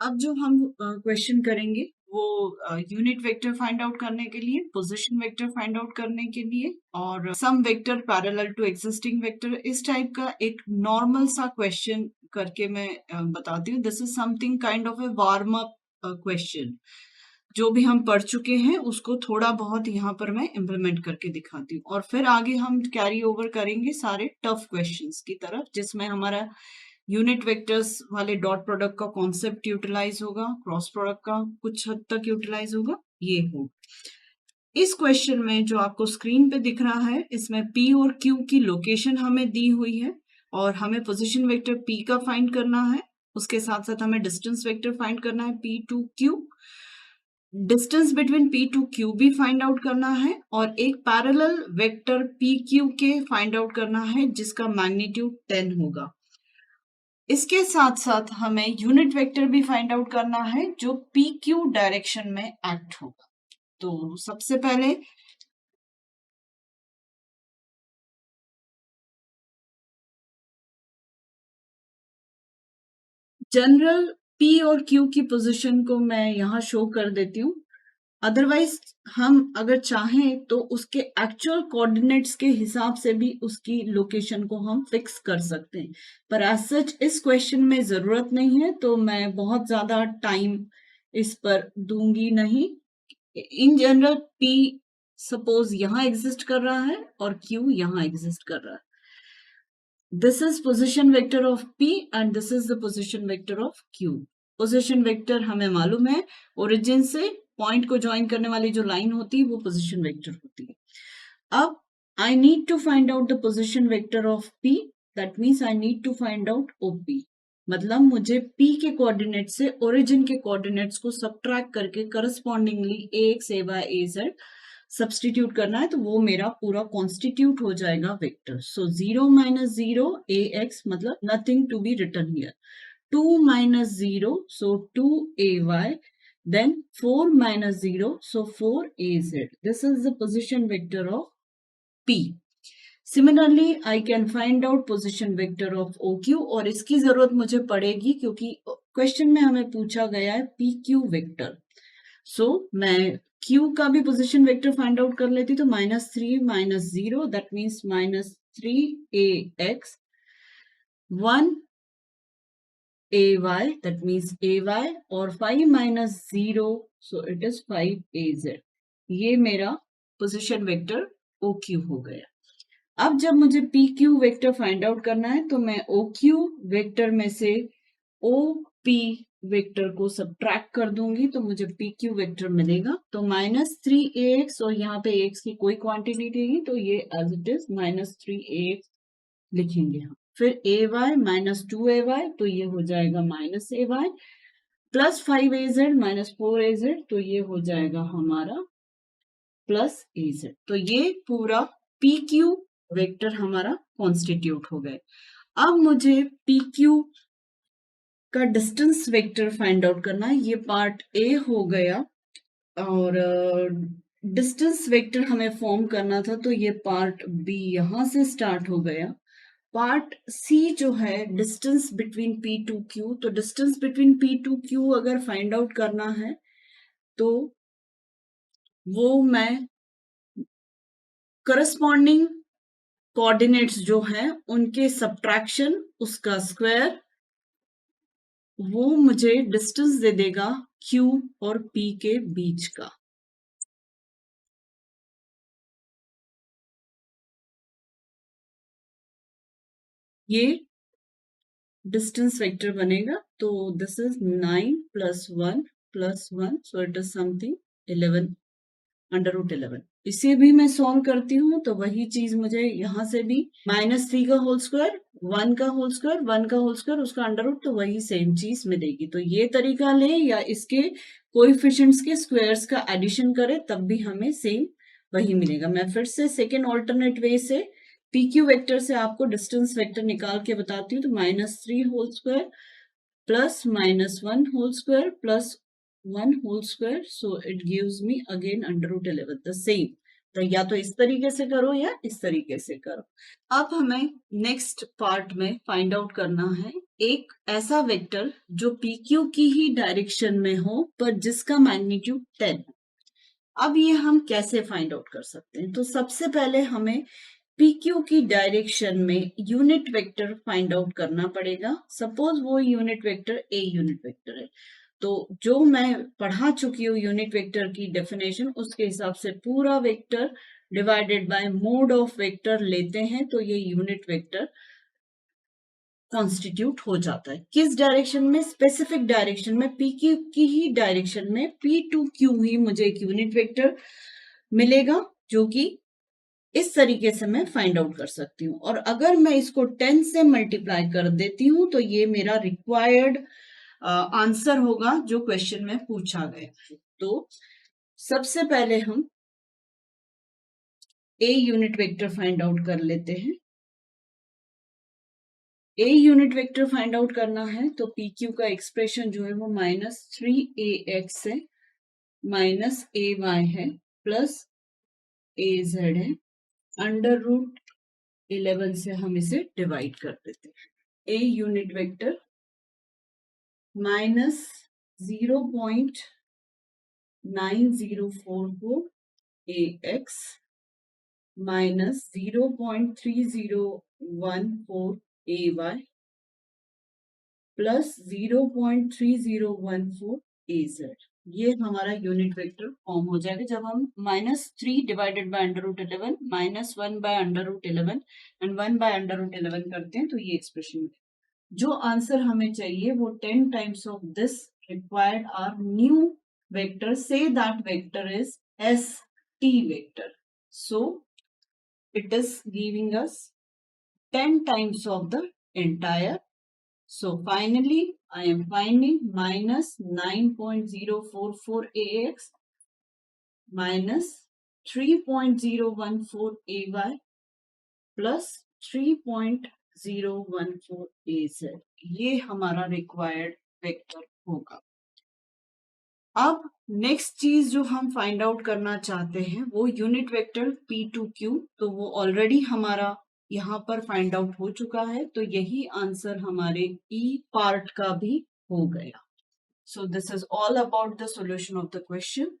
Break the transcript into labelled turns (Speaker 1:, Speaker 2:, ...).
Speaker 1: अब जो हम क्वेश्चन करेंगे वो यूनिट वेक्टर फाइंड आउट करने के लिए, पोजीशन वेक्टर फाइंड आउट करने के लिए और some vector parallel to existing vector, इस टाइप का एक नॉर्मल सा क्वेश्चन करके मैं बताती हूँ। This is something kind of a warm up question. जो भी हम पढ़ चुके हैं उसको थोड़ा बहुत यहाँ पर मैं इम्प्लीमेंट करके दिखाती हूँ और फिर आगे हम कैरी ओवर करेंगे सारे टफ क्वेश्चंस की तरफ, जिसमें हमारा यूनिट वेक्टर्स वाले डॉट प्रोडक्ट का कॉन्सेप्ट यूटिलाइज होगा, क्रॉस प्रोडक्ट का कुछ हद तक यूटिलाइज होगा। ये हो इस क्वेश्चन में जो आपको स्क्रीन पे दिख रहा है, इसमें P और Q की लोकेशन हमें दी हुई है और हमें पोजीशन वेक्टर P का फाइंड करना है। उसके साथ साथ हमें डिस्टेंस वेक्टर फाइंड करना है P to Q, distance between P to Q भी फाइंड आउट करना है और एक पैरेलल वेक्टर PQ के फाइंड आउट करना है जिसका मैग्नीट्यूड 10 होगा। इसके साथ साथ हमें यूनिट वेक्टर भी फाइंड आउट करना है जो PQ डायरेक्शन में एक्ट होगा। तो सबसे पहले जनरल P और Q की पोजीशन को मैं यहाँ शो कर देती हूँ। अदरवाइज हम अगर चाहें तो उसके एक्चुअल कोऑर्डिनेट्स के हिसाब से भी उसकी लोकेशन को हम फिक्स कर सकते हैं, पर एज सच इस क्वेश्चन में जरूरत नहीं है, तो मैं बहुत ज्यादा टाइम इस पर दूंगी नहीं। इन जनरल P सपोज यहाँ एग्जिस्ट कर रहा है और Q यहाँ एग्जिस्ट कर रहा है। This is position vector of P and this is the position vector of Q। Position vector हमें मालूम है, ओरिजिन से पॉइंट को ज्वाइन करने वाली जो लाइन होती है वो पोजिशन वेक्टर होती है। अब I need to find out the position vector of P, that means I need to find out OP। मतलब मुझे P के कोऑर्डिनेट से ओरिजिन के कोऑर्डिनेट्स को सबट्रैक्ट करके correspondingly AX, AY, AZ substitute करना है, तो वो मेरा पूरा कॉन्स्टिट्यूट हो जाएगा वेक्टर। सो 0 माइनस 0 AX, मतलब nothing to be written here. 2 minus 0, so 2AY, then 4 minus 0, so 4AZ. This is the position vector of P. Similarly, I can find out position vector of OQ और इसकी जरूरत मुझे पड़ेगी क्योंकि question में हमें पूछा गया है PQ वेक्टर। सो मैं Q का भी पोजिशन वेक्टर फाइंड आउट कर लेती, तो -3 minus 0, that means -3AX, 1 AY, that means AY, और 5 minus 0, so it is 5AZ। ये मेरा पोजिशन वेक्टर OQ हो गया। अब जब मुझे PQ वेक्टर फाइंड आउट करना है तो मैं OQ वेक्टर में से OP वेक्टर को सबट्रैक्ट कर दूंगी, तो मुझे PQ वेक्टर मिलेगा। तो -3AX, और यहाँ पे AX की कोई क्वांटिटी नहीं, तो ये एज इट इज -3AX लिखेंगे हम। फिर AY माइनस 2AY, तो ये हो जाएगा -AY, plus 5AZ minus 4AZ, तो ये हो जाएगा हमारा प्लस AZ। तो ये पूरा PQ वेक्टर हमारा कॉन्स्टिट्यूट हो गए। अब मुझे PQ का डिस्टेंस वेक्टर फाइंड आउट करना है, ये पार्ट A हो गया। और डिस्टेंस वेक्टर हमें फॉर्म करना था, तो ये पार्ट B यहां से स्टार्ट हो गया। पार्ट C जो है distance between P to Q, तो distance between P to Q अगर फाइंड आउट करना है तो वो मैं करस्पॉन्डिंग कोऑर्डिनेट्स जो हैं उनके सब्ट्रैक्शन, उसका स्क्वायर, वो मुझे डिस्टेंस दे देगा Q और P के बीच का। ये डिस्टेंस वेक्टर बनेगा, तो this is 9 + 1 + 1, so it is something 11 √11। इसे भी मैं सॉल्व करती हूँ तो वही चीज मुझे यहाँ से भी -3 का होल स्क्वायर, 1 का होल स्क्वायर, 1 का होल स्क्वायर, उसका अंडर रूट, तो वही सेम चीज मिलेगी। तो ये तरीका ले या इसके कोएफिशिएंट्स के स्क्वायर्स का एडिशन करे तब भी हमें सेम वही मिलेगा। मैं फिर से सेकेंड ऑल्टरनेट वे से PQ वेक्टर से आपको डिस्टेंस वेक्टर निकाल के बताती हूँ। तो -3 whole square plus -1 whole square plus 1 whole square, so it gives me again √11, the same, तो या तो इस तरीके से करो या इस तरीके से करो। अब हमें नेक्स्ट पार्ट में फाइंड आउट करना है एक ऐसा वेक्टर जो PQ की ही डायरेक्शन में हो पर जिसका मैग्नीट्यूड 10। अब ये हम कैसे फाइंड आउट कर सकते हैं? तो सबसे पहले हमें PQ की डायरेक्शन में यूनिट वेक्टर फाइंड आउट करना पड़ेगा। सपोज वो unit vector A unit vector है, तो जो मैं पढ़ा चुकी हूँ यूनिट वेक्टर की डेफिनेशन, उसके हिसाब से पूरा vector divided by mode of vector लेते हैं तो ये यूनिट वेक्टर कॉन्स्टिट्यूट हो जाता है। किस डायरेक्शन में? स्पेसिफिक डायरेक्शन में, PQ की ही डायरेक्शन में P2Q ही मुझे एक यूनिट वेक्टर मिलेगा जो कि इस तरीके से मैं फाइंड आउट कर सकती हूँ। और अगर मैं इसको 10 से मल्टीप्लाई कर देती हूँ तो ये मेरा रिक्वायर्ड आंसर होगा जो क्वेश्चन में पूछा गया है। तो सबसे पहले हम A unit vector find out कर लेते हैं। A unit vector find out करना है तो PQ का एक्सप्रेशन जो है वो -3AX है, -AY है, प्लस AZ है, √11 से हम इसे डिवाइड कर देते हैं। A unit vector -0.9044 AX -0.3014 AY plus 0.3014 AZ। ये हमारा यूनिट वेक्टर फॉर्म हो जाएगा जब हम -3 divided by √11 -1 by √11 and 1 by √11 करते हैं तो ये एक्सप्रेशन जो आंसर हमें चाहिए वो 10 times of this required our new vector. Say that vector is ST vector. So it is giving us 10 times of the entire. So finally I am finding -9.044 AX -3.014 AY plus 3.014 AZ। ये हमारा required vector होगा। अब next चीज जो हम find out करना चाहते हैं वो यूनिट वेक्टर P2Q, तो वो ऑलरेडी हमारा यहाँ पर फाइंड आउट हो चुका है, तो यही आंसर हमारे E पार्ट का भी हो गया। So this is all about the solution of the question.